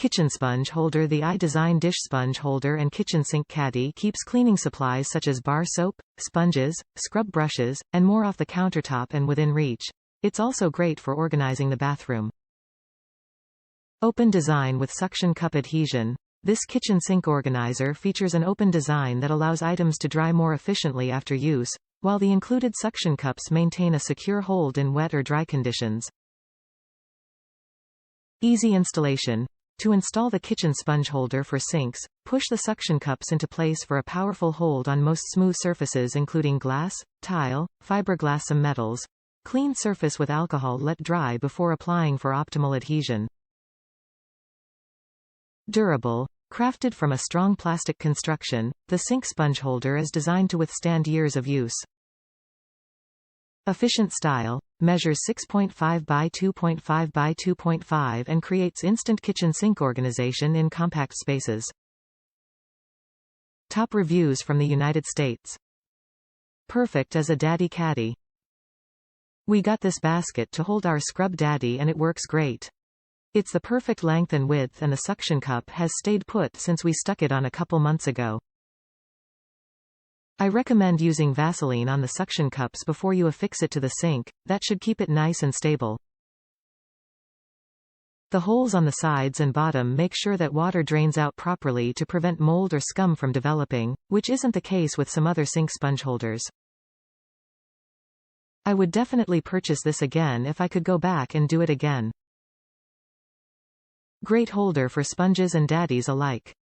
Kitchen sponge holder. The iDesign dish sponge holder and kitchen sink caddy keeps cleaning supplies such as bar soap, sponges, scrub brushes, and more off the countertop and within reach. It's also great for organizing the bathroom. Open design with suction cup adhesion. This kitchen sink organizer features an open design that allows items to dry more efficiently after use, while the included suction cups maintain a secure hold in wet or dry conditions. Easy installation. To install the kitchen sponge holder for sinks, push the suction cups into place for a powerful hold on most smooth surfaces including glass, tile, fiberglass and metals. Clean surface with alcohol, let dry before applying for optimal adhesion. Durable. Crafted from a strong plastic construction, the sink sponge holder is designed to withstand years of use. Efficient style. Measures 6.5 by 2.5 by 2.5 and creates instant kitchen sink organization in compact spaces. Top reviews from the United States. Perfect as a daddy caddy. We got this basket to hold our scrub daddy and it works great. It's the perfect length and width, and the suction cup has stayed put since we stuck it on a couple months ago. I recommend using Vaseline on the suction cups before you affix it to the sink. That should keep it nice and stable. The holes on the sides and bottom make sure that water drains out properly to prevent mold or scum from developing, which isn't the case with some other sink sponge holders. I would definitely purchase this again if I could go back and do it again. Great holder for sponges and daddies alike.